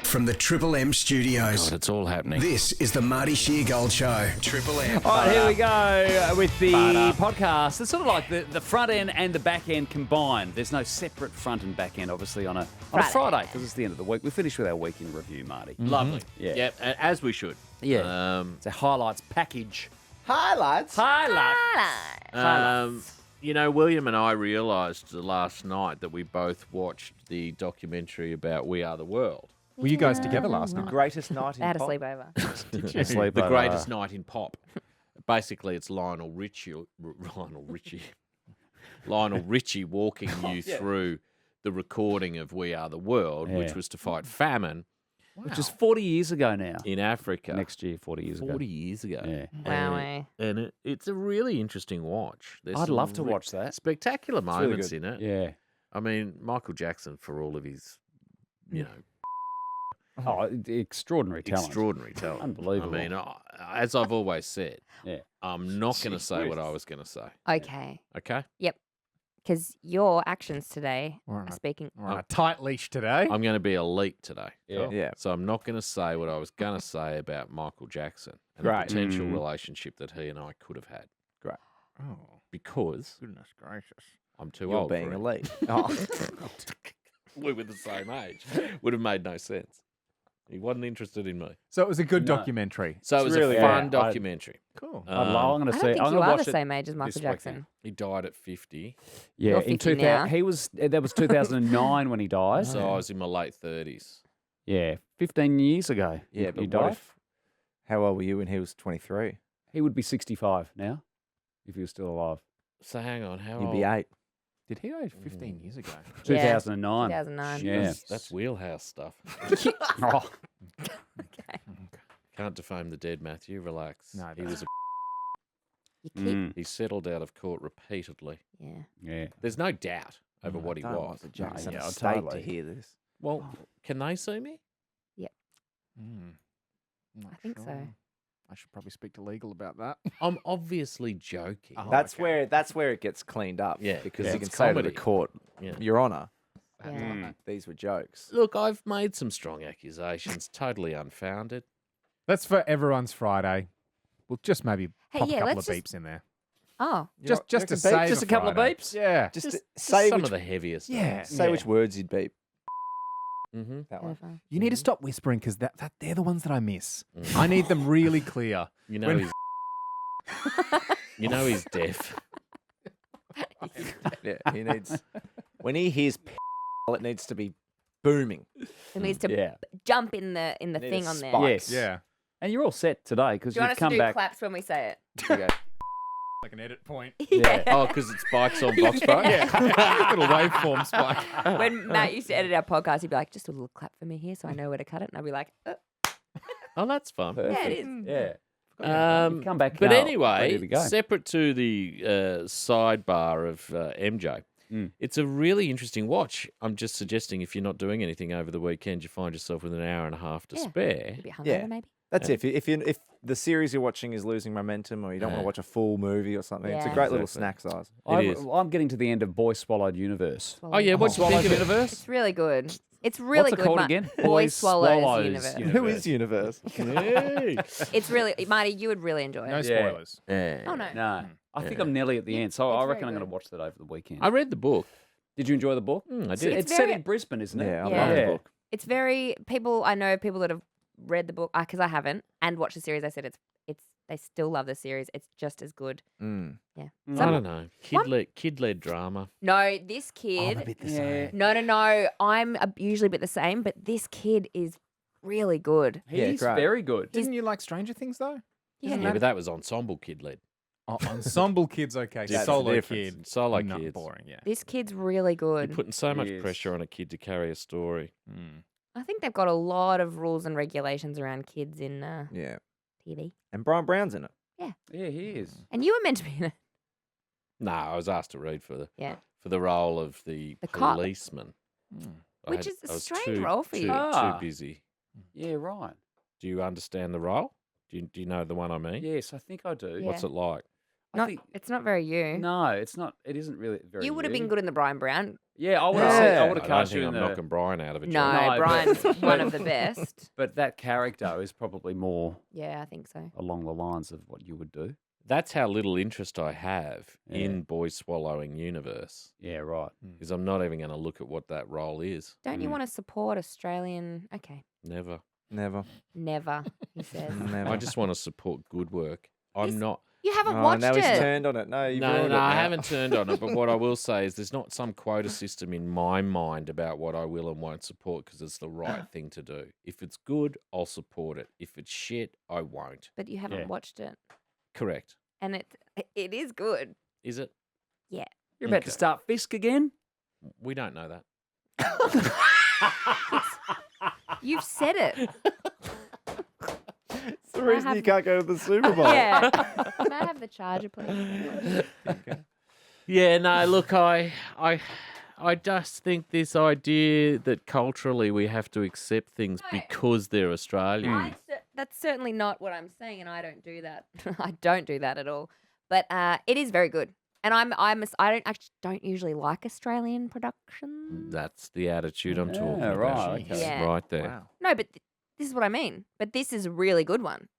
From the Triple M studios. God, it's all happening. This is the Marty Sheargold Show. Triple M. All right, here we go with the podcast. It's sort of like the front end and the back end combined. There's no separate front and back end, obviously, on a Friday because it's the end of the week. We finished with our week in review, Marty. Mm-hmm. Lovely. Yeah. Yep, as we should. Yeah. It's a highlights package. Highlights. You know, William and I realised last night that we both watched the documentary about We Are the World. Were you guys together last night? Greatest night in I had a pop. sleepover. Did you sleep The over? greatest night in pop. Basically, it's Lionel Richie walking you through the recording of We Are the World, which was to fight famine Which is 40 years ago now. in Africa. Next year, 40 years ago. 40 years ago. Yeah. Wow. And it's a really interesting watch. There's I'd some love to watch that. Spectacular It's really moments good. in it. Yeah. I mean, Michael Jackson, for all of his, Oh, extraordinary talent. extraordinary talent. Unbelievable. I mean, as I've always said, Yeah. I'm not going to say what I was going to say. Okay. Okay? Because your actions today All are right. speaking. We're on a tight leash today. I'm going to be elite today. Yeah. Yeah. So I'm not going to say what I was going to say about Michael Jackson and Great. the potential Mm. relationship that he and I could have had. Oh, Because goodness gracious. I'm too You're old being for it. elite. Oh. We were the same age. Would have made no sense. He wasn't interested in me. So it was a good No. documentary. So it was really- a fun yeah, documentary. Cool. I'm going to I say, don't think I'm you going to are watch the it. same age as Michael this Jackson. weekend. He died at 50, Yeah, You're in 50 2000, now. he was. That was 2009 when he died. so I was in my late 30s. Yeah, 15 years ago. Yeah, he but what died. if, how old were you when he was 23? He would be 65 now if he was still alive. So hang on, how You'd old? be 8. Did he die 15 years ago? 2009. 2009. Yeah. That's wheelhouse stuff. Oh, Okay. Can't defame the dead, Matthew. Relax. No, he was. You keep. mm, He settled out of court repeatedly. Yeah. yeah. There's no doubt over what he Don't want was. the Jackson yeah, estate totally. to hear this. Well, can they see me? Not I think so. sure. I should probably speak to legal about that. I'm obviously joking. Oh. That's okay. where it gets cleaned up. Yeah, because yeah, you can it's say to comedy. the court, Yeah. Your Honour, Yeah. these were jokes. Look, I've made some strong accusations, totally unfounded. That's for everyone's Friday. We'll just maybe Hey, pop yeah, a couple let's of just- beeps in there. Oh. Just to reckon beep? save Just a couple of Friday. beeps? Yeah. Just Just say some which, of the heaviest. Yeah. say which words you'd beep. Mm-hmm. That one. Telephone. You need to stop whispering because that they're the ones that I miss. I need them really clear. You know When- he's. You know he's deaf. Yeah, he needs. When he hears it needs to be booming. It needs to Yeah. jump in the Need a thing on there. spike. Yes. Yeah. And you're all set today because Do you want you've us to come do back. claps when we say it? You go, Like an edit point. Yeah. Oh, because it's bikes on box bike? Yeah. Little waveform spike. When Matt used to edit our podcast, he'd be like, just a little clap for me here so I know where to cut it. And I'd be like, Oh, that's fun. Perfect. Yeah, it is. Yeah. Um, You've come back but now, anyway, ready to go. separate to the sidebar of MJ, Mm. it's a really interesting watch. I'm just suggesting if you're not doing anything over the weekend, you find yourself with an hour and a half to Yeah. spare. a bit hungover Yeah. maybe. That's it. If the series you're watching is losing momentum, or you don't want Yeah. to watch a full movie or something, it's a Yeah. great little Exactly. snack size. is. I'm getting to the end of Boy Swallowed Universe. Oh, yeah, what'd you Swallowed think of it? Universe? It's really good. It's really What's it good. called again? Boy Swallows Universe. Who is Universe? Hey. It's really, Marty, you would really enjoy No it. Yeah. spoilers. Yeah. Oh, no. No. I think Yeah. I'm nearly at the end, so it's I very reckon I'm going to good. watch that over the weekend. I read the book. Did you enjoy the book? I did. It's very- set in Brisbane, isn't it? Yeah, I Yeah. love the book. It's very, I know people that have read the book, because I haven't, and watched the series. I said they still love the series. It's just as good. Mm. Yeah. Mm. I don't know. Kid-led drama. No, this I'm kid. a bit the Yeah. same. No. I'm usually a bit the same, but this kid is really good. Yeah, He's great. very good. Didn't you like Stranger Things though? Yeah. Yeah, but that was ensemble kid-led. Oh, ensemble kids, okay. That's Solo the difference. kid. Solo no, kids. boring. Yeah. This kid's really You're good. putting so much Yes. pressure on a kid to carry a story. I think they've got a lot of rules and regulations around kids in Yeah. TV. And Brian Brown's in it. Yeah, he is. And you were meant to be in it. No, I was asked to read for Yeah. the role of the The cop. policeman. I Which is a I was strange role for you. Ah. Too busy. Yeah, right. Do you understand the role? Do you know the one I mean? Yes, I think I do. Yeah. What's it like? Not, it's not very you. No, it's not. It isn't really very. You would have been good in the Brian Brown. Yeah, I would have. Said, I would have I don't cast you think in I'm the. knocking Brian out of a No, job. No, Brian's but- one of the best. But that character is probably more Yeah, I think so. along the lines of what you would do. That's how little interest I have Yeah. in Boy Swallowing universe, Yeah, right. because I'm not even going to look at what that role is. Don't you want to support Australian? Okay, Never. Never. never. He says. Never. I just want to support good work. I'm not. You haven't Oh, watched now he's it. turned on it. No, you've No, ruined it I now. haven't turned on it. But what I will say is there's not some quota system in my mind about what I will and won't support because it's the right thing to do. If it's good, I'll support it. If it's shit, I won't. But you haven't Yeah. watched it, Correct. and it is good. Is it? Yeah. You're about Okay. to start Fisk again? We don't know that. You've said it. It's the reason you can't go to the Super Bowl. Yeah. Can I have the charger, please? Yeah, no, look, I just think this idea that culturally we have to accept things No. because they're Australian. That's certainly not what I'm saying, and I don't do that. I don't do that at all. But it is very good, and I don't usually like Australian productions. That's the attitude I'm talking Yeah, about. right, okay. It's Yeah. right there. Wow. No, but this is what I mean. But this is a really good one.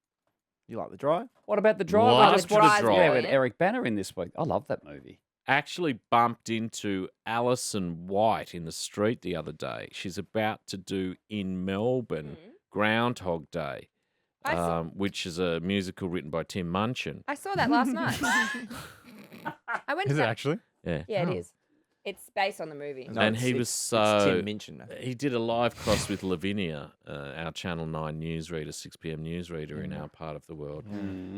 You like the drive? What about The Drive? Love I just The watched Drive, yeah, yeah. with Eric Banner in this week. I love that movie. Actually bumped into Alison White in the street the other day. She's about to do in Melbourne Groundhog Day, I saw- which is a musical written by Tim Minchin. I saw that last night. I went to Is it that. actually? Yeah. Yeah, it is. It's based on the movie. No, And it's- he was it's so- Tim Minchin. I think. He did a live cross with Lavinia, our Channel 9 newsreader, 6 p.m. newsreader in our part of the world.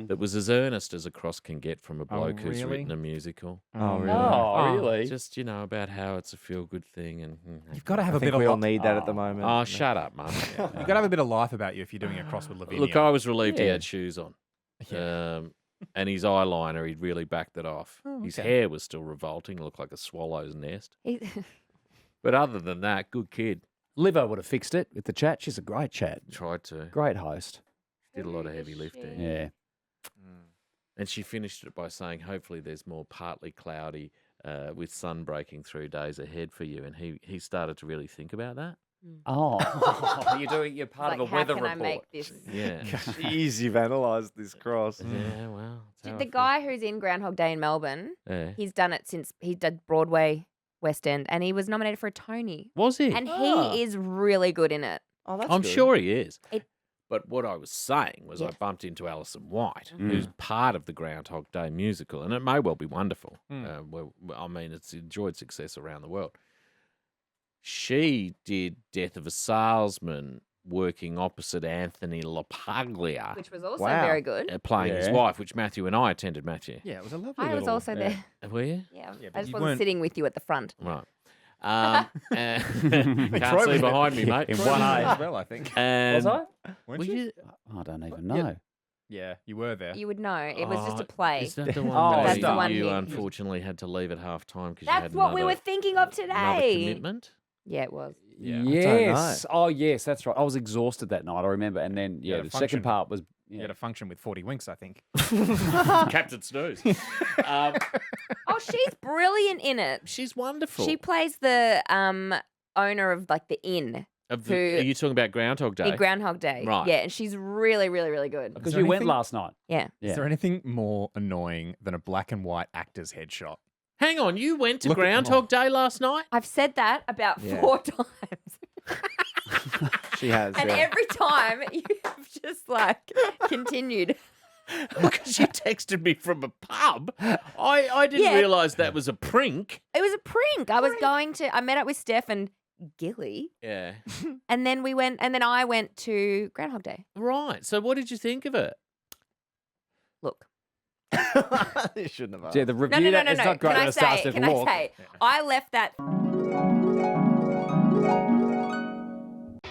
That was as earnest as a cross can get from a bloke who's really? written a musical. Oh, really? Oh, really? Just, about how it's a feel-good thing. And You've got to have I a bit think of we all li- need that at the moment. Oh, shut up, Mum. You've got to have a bit of life about you if you're doing a cross with Lavinia. Look, I was relieved he Yeah. had shoes on. And his eyeliner, he'd really backed it off. His okay. hair was still revolting, looked like a swallow's nest. He- But other than that, good kid. Livo would have fixed it with the chat. She's a great chat. Tried to. Great host. Did a lot of heavy lifting. Yeah. And she finished it by saying, hopefully there's more partly cloudy with sun breaking through days ahead for you. And he started to really think about that. Oh, you're part like, of a how weather can I report. make this? Yeah. Jeez, you've analysed this cross. Yeah, well. it's how The I feel. guy who's in Groundhog Day in Melbourne, Yeah. he's done it since he did Broadway, West End, and he was nominated for a Tony. Was he? And he is really good in it. Oh, that's I'm good. sure he is. It- But what I was saying was I Yes. bumped into Alison White, who's part of the Groundhog Day musical, and it may well be wonderful. It's enjoyed success around the world. She did Death of a Salesman working opposite Anthony LaPaglia, Which was also Wow. very good. playing his Yeah. wife, which Matthew and I attended, Matthew. Yeah, it was a lovely I was little- also there. Were you? Yeah, Yeah, I but just you wasn't weren't- sitting with you at the front. Right. Can't Troy see was behind me, mate. In Troy one was there eye. as well, I think. And Was I? Weren't were you? you? I don't even know. Yeah, you were there. You would know. It was just Oh, a play. Is that the one Oh, where that's the one you he- unfortunately had to leave at half time because you That's had what we another- were thinking of another today. commitment? Yeah, it was. Yeah. Yes. Oh, yes, that's right. I was exhausted that night. I remember. And then, Yeah, yeah, the the second function. part was. You Yeah. had a function with 40 winks, I think. Captain Snooze. Oh, she's brilliant in it. She's wonderful. She plays the owner of like the inn Of who- are you talking about Groundhog Day? in Groundhog Day. Right. Yeah, and she's really, really, really good. Because there you went anything- last night. Yeah. Yeah. Is there anything more annoying than a black and white actor's headshot? Hang on, you went to Look at- Groundhog Day last night? I've said that about Yeah. 4 times. She has. And yeah. every time you've just like continued. Because you texted me from a pub. I didn't Yeah. realise that was a prink. It was a prank. I met up with Steph and Gilly, Yeah. and then I went to Groundhog Day. Right. So what did you think of it? Look. You shouldn't have. Yeah, the No, review. no, no, no, It's no. not great Can when I it starts say? with Can I look. say? I left that.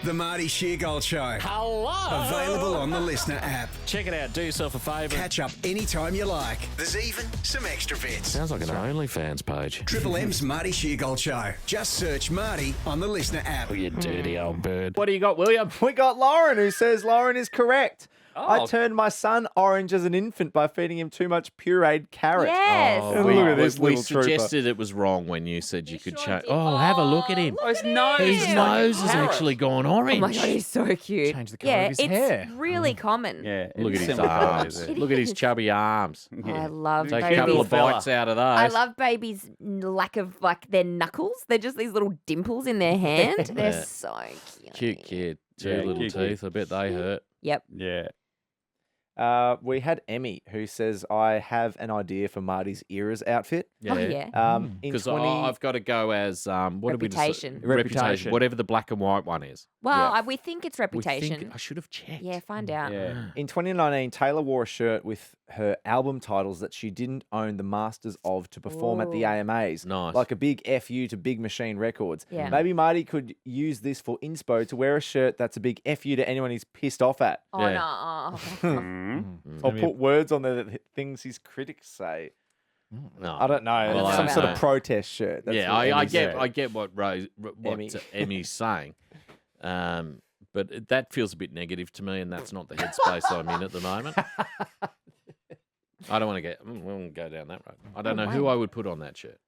The Marty Sheargold Show. Hello. Available on the Listener app. Check it out. Do yourself a favour. Catch up anytime you like. There's even some extra bits. Sounds like an OnlyFans page. Triple M's Marty Sheargold Show. Just search Marty on the Listener app. You dirty old bird. What do you got, William? We got Lauren who says Lauren is correct. I turned my son orange as an infant by feeding him too much pureed carrot. Yes. Oh, look at this we little trooper. suggested it was wrong when you said you could sure change. did. Oh, have a look at him. Look His at nose. him. His nose has actually gone orange. Oh my god, he's so cute. Change the colour of his it's hair. really common. Yeah. Look at it's his similar arms. colours, It Look at his is. chubby arms. Oh, I love Take a babies. couple of fella. bites out of those. I love babies' lack of their knuckles. They're just these little dimples in their hand. They're Yeah. so cute. Cute kid. Two Yeah, little cute teeth. I bet they hurt. Yep. Yeah. We had Emmy who says, I have an idea for Marty's Era's outfit. Oh yeah. In Because 20... I've got to go as what did we Reputation. decide? Reputation. Whatever the black and white one is. Well, we think it's We reputation. think, I should have checked. Yeah, find out. Yeah. In 2019, Taylor wore a shirt with her album titles that she didn't own the masters of to perform at the Ooh. AMAs. Nice. Like a big FU to Big Machine Records. Yeah. Maybe Marty could use this for inspo to wear a shirt that's a big FU to anyone he's pissed off at. Oh Yeah. no. Mm-hmm. Or put words on there that things his critics say. No. I don't know. Well, It's I some don't sort know. of protest shirt. That's Yeah, what I Emmy's get saying. I get what Emmy. Emmy's saying. But that feels a bit negative to me, and that's not the headspace I'm in at the moment. I don't want to we won't go down that road. I don't know who I would put on that shirt.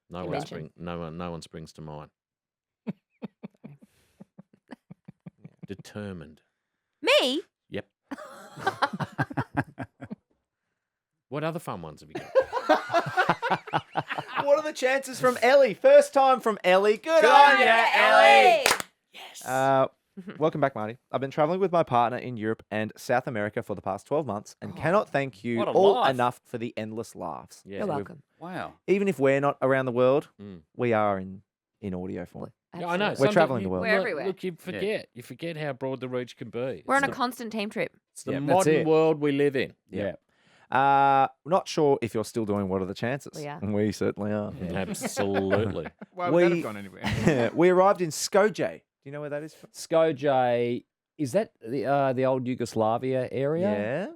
No one springs to mind. Determined. Me? Yep. What other fun ones have you got? What are the chances from Ellie? First time from Ellie. Good on you, Ellie. Welcome back, Marty. I've been traveling with my partner in Europe and South America for the past 12 months and cannot thank you what a all life. enough for the endless laughs. Yeah. You're We've- welcome. Wow. Even if we're not around the world, Mm. we are in audio form. Yeah, I know. Absolutely. Sometimes travelling the you- world. We're everywhere. Look, you forget. You forget how broad the reach can be. We're on It's a the- constant team trip. It's the Yeah, that's modern it. world we live in. Yeah. Not sure if you're still doing What Are the Chances? We are. We certainly are. Absolutely. Why would that We- have gone anywhere? We arrived in Skopje. Do you know where that is from? Skopje, is that the old Yugoslavia area?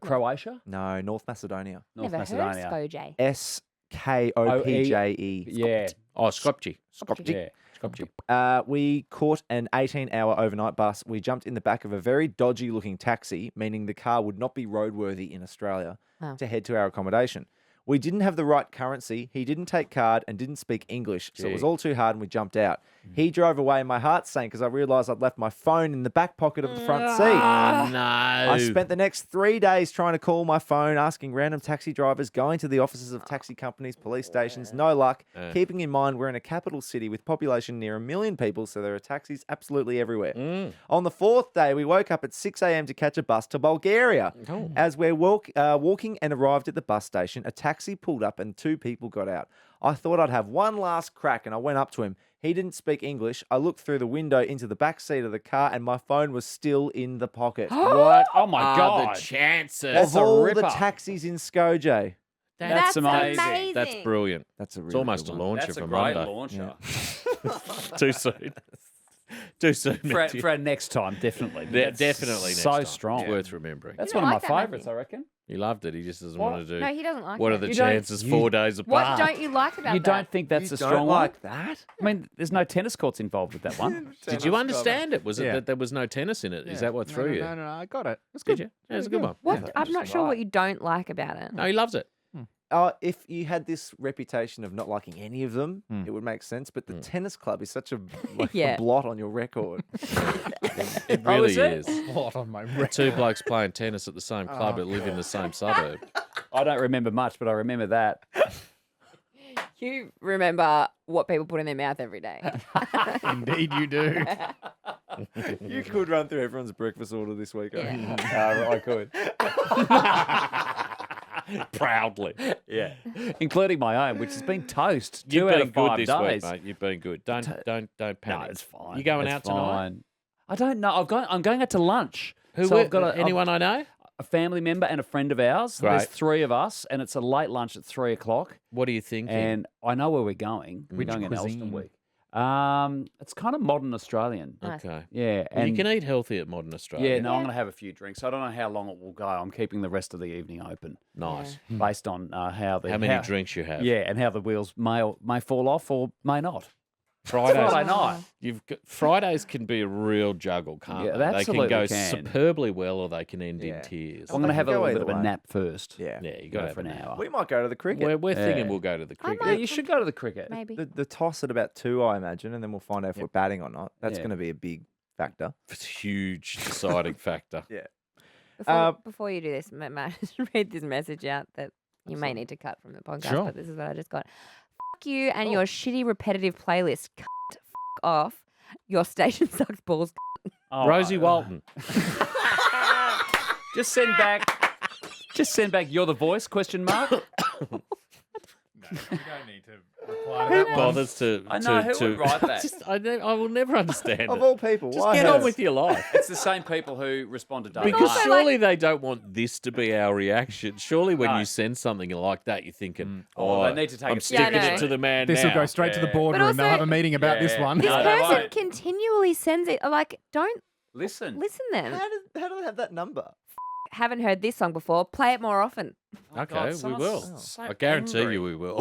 Croatia? No, North Macedonia. North Never Macedonia. heard of Skopje. Skopje. Yeah. Oh, Skopje. Yeah. Skopje. We caught an 18-hour overnight bus. We jumped in the back of a very dodgy-looking taxi, meaning the car would not be roadworthy in Australia, Oh. to head to our accommodation. We didn't have the right currency. He didn't take card and didn't speak English, so it was Gee. all too hard and we jumped out. He drove away and my heart sank because I realised I'd left my phone in the back pocket of the front seat. Oh, no. I spent the next 3 days trying to call my phone, asking random taxi drivers, going to the offices of taxi companies, police stations. No luck. Keeping in mind we're in a capital city with population near 1 million people, so there are taxis absolutely everywhere. On the fourth day, we woke up at 6 a.m. to catch a bus to Bulgaria. As we're walking and arrived at the bus station, a taxi pulled up and 2 people got out. I thought I'd have one last crack and I went up to him. He didn't speak English. I looked through the window into the back seat of the car and my phone was still in the pocket. What? Oh my Ah, God. the chances. That's Of a all the ripper. taxis in Skopje. That's amazing. That's brilliant. That's a really It's almost a good one. launcher That's a for great Monday. launcher. Too soon. Too soon. Matthew. For our next time, definitely. That's Definitely next so time. strong. It's worth remembering. That's You one don't of like my that, favourites, Matthew? I reckon. He loved it. He just doesn't What? want to do. No, he doesn't like What that. are the You don't- chances 4 days apart? What don't you like about You that? don't think that's You a don't strong like one? that? I mean, there's no tennis courts involved with that one. Did you understand it? Was it Yeah. that there was no tennis in it? Is that what threw you? No, I got it. It's Did good. you? Yeah, it's a good one. What? I'm not sure what you don't like about it. No, he loves it. If you had this reputation of not liking any of them, it would make sense. But the tennis club is such a, Yeah. a blot on your record. It Oh, really is it? is. What on my record? 2 blokes playing tennis at the same club that live in the same suburb. I don't remember much, but I remember that. You remember what people put in their mouth every day. Indeed, you do. You could run through everyone's breakfast order this week. Yeah. I could. Proudly. Yeah. Including my own, which has been toast. You've 2 out been of good 5 this days. week, mate. You've been good. Don't panic. No, it's fine. You going It's out tonight? fine. I don't know. I'm going out to lunch. Who? So I've got anyone I know? a family member and a friend of ours. Great. There's 3 of us, and it's a late lunch at 3 o'clock. What are you thinking? And I know where we're going. We're Which going in cuisine? Elston Week. It's kind of modern Australian. Nice. Okay. Yeah, Well, and you can eat healthy at Modern Australia. yeah, no, I'm going to have a few drinks. I don't know how long it will go. I'm keeping the rest of the evening open, Nice. based on how How many drinks you have? Yeah, and how the wheels may fall off or may not. Friday night. Fridays can be a real juggle, can't Yeah, they? they They absolutely can go can. superbly well, or they can end Yeah. in tears. I'm going to they have a can go little bit of either a way. nap first. Yeah. Yeah, you Go got to for an hour. We might go to the cricket. We're thinking Yeah. we'll go to the cricket. Yeah, you should go to the cricket. Maybe. The toss at about 2, I imagine, and then we'll find out if we're batting or not. That's Yeah. going to be a big factor. It's a huge deciding factor. Yeah. Before you do this, Matt, just read this message out that you may need to cut from the podcast, Sure. but this is what I just got. Fuck you and your shitty repetitive playlist. Cut. Fuck off. Your station sucks balls. Oh, Rosie Walton. Just send back. You're the voice? Question mark. No, you don't need to reply to Who that one. bothers to? I know, to, who would write that? I will never understand Of it. all people, Just why get her? on with your life. It's the same people who respond to Dodgy. Because also, surely they don't want this to be our reaction. Surely when No. you send something like that, you're thinking, Oh, they need to take I'm it sticking seriously. it to the man This now. will go straight to the Yeah. boardroom. But They'll have a also- meeting about this Yeah. one. This No, they person won't. continually sends it. Like, don't Listen. listen then. How do they have that number? Haven't heard this song before. Play it more often. Okay, God, we someone's will. so I guarantee angry. you we will.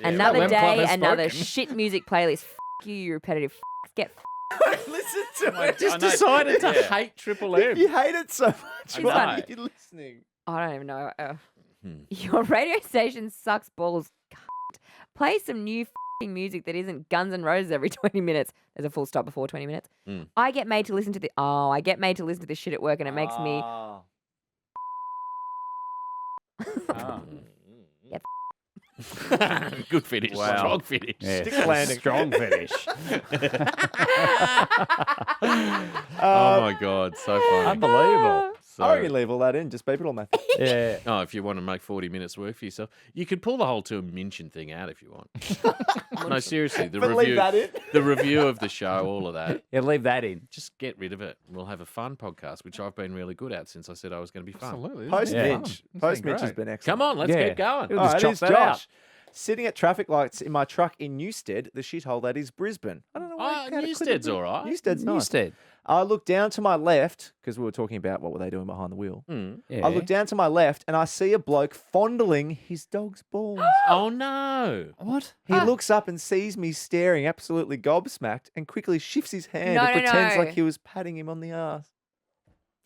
Another Web Club day, has another spoken. shit music playlist. Fuck you, you repetitive. Get. Listen to it. Just I know. decided to Yeah. hate Triple M. You hate it so much. It's Why fun. are you listening? I don't even know. Hmm. Your radio station sucks balls. Cunt. Play some new f***ing music that isn't Guns N' Roses every 20 minutes. There's a full stop before 20 minutes. Mm. I get made to listen to I get made to listen to this shit at work, and it makes me. Ah. Oh. Good finish. Wow. Strong finish. Yeah, Stick landing. Strong finish. Oh my God, so funny. Unbelievable. I reckon leave all that in. Just beep it all, Matthew. Yeah. Oh, if you want to make 40 minutes work for yourself, you could pull the whole two Minchin thing out if you want. No, seriously, the But review, leave that in. the review of the show, all of that. Yeah, leave that in. Just get rid of it. We'll have a fun podcast, which I've been really good at since I said I was going to be fun. Absolutely. Post Yeah. Mitch. Post Mitch has been excellent. Come on, let's Yeah. keep going. We'll All just right, chop it is that Josh. out. Sitting at traffic lights in my truck in Newstead, the shithole that is Brisbane. I don't know why. I had a clip Newstead's of it. all right. Newstead's nice. Newstead. I look down to my left because we were talking about what were they doing behind the wheel. Mm. Yeah. I look down to my left and I see a bloke fondling his dog's balls. Oh, no. What? He looks up and sees me staring, absolutely gobsmacked, and quickly shifts his hand No, and no, pretends no. like he was patting him on the ass.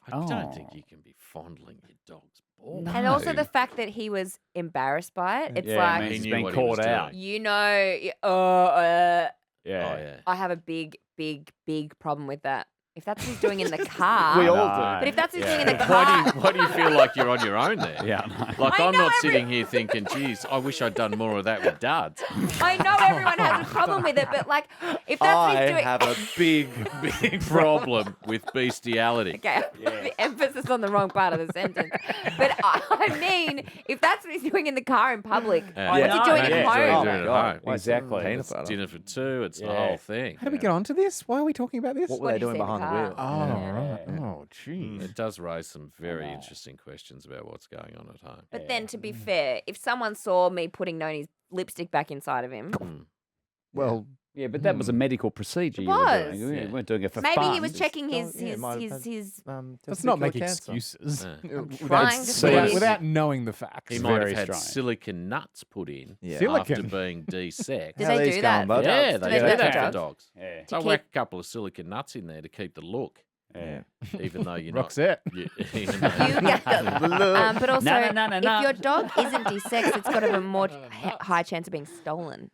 I don't think Oh. you can be fondling your dog's balls. And also the fact that he was embarrassed by it. It's Yeah, like, it means He he's knew been what he was caught out. doing. you know, Yeah. Oh, yeah. I have a big, big, big problem with that. If that's what he's doing in the car. We all do. But if that's what he's doing in the Why car. why do you feel like you're on your own there? Yeah, I know. Like, I I'm know not sitting here thinking, geez, I wish I'd done more of that with duds. I know everyone has a problem with it, but like, if that's what I he's doing. have a big, Big problem with bestiality. Okay, the emphasis on the wrong part of the sentence. But I mean, if that's what he's doing in the car in public, Yeah. what's he doing Yeah. at Yeah. home? Oh Doing my it God. at home. Why is it Exactly. peanut It's butter? dinner for two. It's the Yeah. whole thing. How do we get onto this? Why are we talking about this? What were What they did you doing say in behind the the wheel? Oh, Yeah. right. Oh, geez. It does raise some very interesting questions about what's going on at home. But then, to be fair, if someone saw me putting Noni's lipstick back inside of him, Mm. Well, Yeah, but that was a medical procedure. It You were was. doing. Yeah. You weren't doing it for maybe fun. he was checking his yeah, it might have had- his. let's not testicular make cancer. excuses. Yeah. trying to without, put without knowing the facts. He might very have had strange. silicon nuts put in Yeah. Silicon? after being desexed. Did How they these do going, that? bud? Yeah, Do they they do do that that for for dogs? dogs. Yeah. So keep- whack a couple of silicon nuts in there to keep the look, Yeah. even though you're not. Roxette. Even though You get but also, No, no, no, no, if no. your dog isn't desexed, it's got a more high chance of being stolen.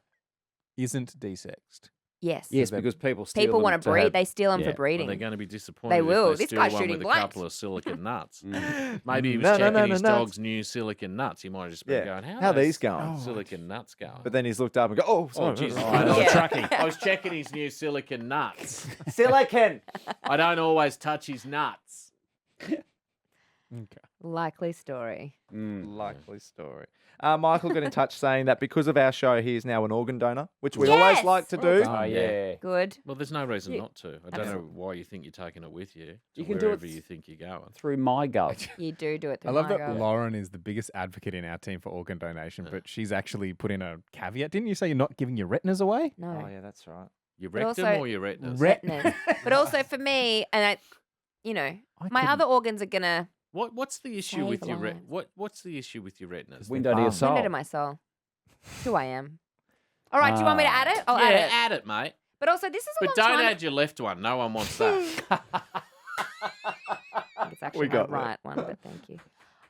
Isn't desexed. Yes. Yes, because people steal People them want to breed. have- They steal them Yeah. for Well, breeding. Well, they're going to be disappointed. They will. If they This steal guy's one shooting with blanks. a couple of silicon nuts. Mm. Maybe he was No, no, checking no, his no, dog's new silicon nuts. He might have just been Yeah. going, How are these those going? silicon nuts going? But then he's looked up and go, oh, sorry. Oh, Jesus. Yeah. I was checking his new silicon nuts. Silicon. I don't always touch his nuts. Likely story. Likely story. Michael got in touch saying that because of our show, he is now an organ donor, which we always Yes! like to do. Oh, yeah. Good. Well, there's no reason You- not to. I don't know why you think you're taking it with you. You to can do it wherever you think you're going. Through my gut. You do it I through love my that gut. Lauren is the biggest advocate in our team for organ donation, but she's actually put in a caveat. Didn't you say you're not giving your retinas away? No. Oh, yeah, that's right. Your But rectum also- or your retinas? Retinas. But also for me, and I, my couldn't- other organs are gonna What's the issue Save with your lives. What's the issue with your retinas? Window to your Bum. soul. window to my soul. Who I am. All right, do you want me to add it? I'll Yeah, add it. add it, mate. But also, this is a But long don't time. add your left one. No one wants that. It's actually my got that. right one, but thank you.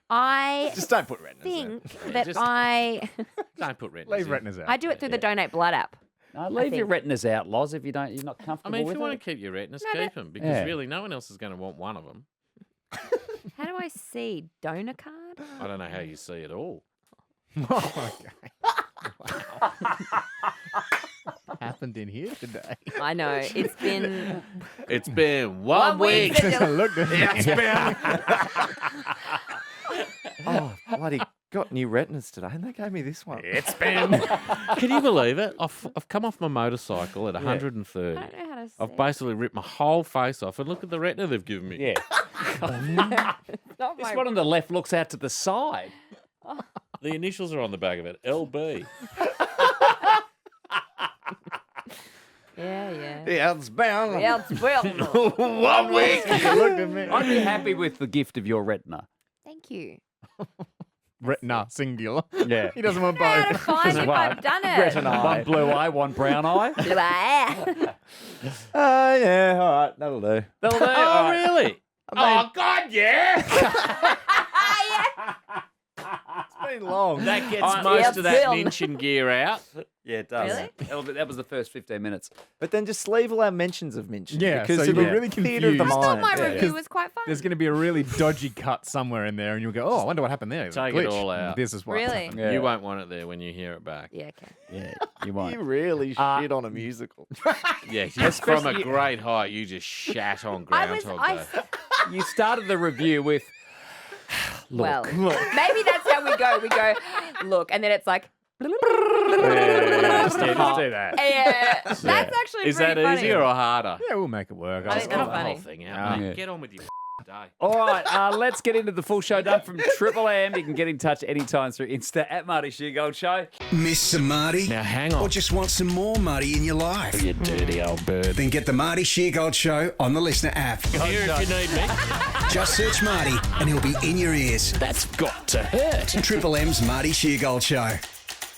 I Just don't put retinas think in. that just- I Don't put retinas. Leave in. retinas out. I do it through the Donate Blood app. No, leave your think. retinas out, Loz, if you're not I comfortable mean, if with you want it. to keep your retinas, No, keep them because Yeah. really no one else is going to want one of them. How do I see donor card? I don't know how you see it all. Oh, okay. What happened in here today? I know it's been It's been one week. since you- Look at Oh, bloody got new retinas today, and they gave me this one. It's been. Can you believe it? I've come off my motorcycle at 130. I don't know how to see. I've basically ripped my whole face off, and look at the retina they've given me. Yeah. Not This my- one on the left looks out to the side. The initials are on the back of it. LB. Yeah. Yeah, it's bound. Yeah, it's well. 1 week. Looked at me. I'd be happy with the gift of your retina. Thank you. Retina, singular. Yeah. He doesn't want How to both. find if I've done it? Retina. One blue eye, one brown eye. Blue eye. Yeah, all right, that'll do. They'll do. Oh, really? Oh, God, yeah. It's been long. That gets Yeah, most of that film. mention gear out. Yeah, it does. Really? That was the first 15 minutes. But then just leave all our mentions of mention. Yeah, because so it'll you're be really theatre of the confused. I thought mind. my Yeah. review was quite fun. There's going to be a really dodgy cut somewhere in there, and you'll go, "Oh, I wonder what happened there." There's a Take it glitch. all out. This is what Really? happened. Yeah. You won't want it there when you hear it back. Yeah, okay. Yeah, you won't. You really shit on a musical. Yeah, just from a great height, you just shat on Groundhog Day. You started the review with, Well, maybe that's how we go. We go, look, and then it's like, just do that. yeah. That's actually Is pretty that funny. easier or harder? Yeah, we'll make it work. I think Cut that's the whole funny. thing out, mate. Yeah. Get on with your day. All right, let's get into the full show done from Triple M. You can get in touch anytime through Insta at Marty Sheargold Show. Miss some Marty? Now, hang Or on. just want some more Marty in your life? You dirty old bird. Then get the Marty Sheargold Show on the Listener app. Here if you need me. Just search Marty and he'll be in your ears. That's got to hurt. Triple M's Marty Sheargold Show.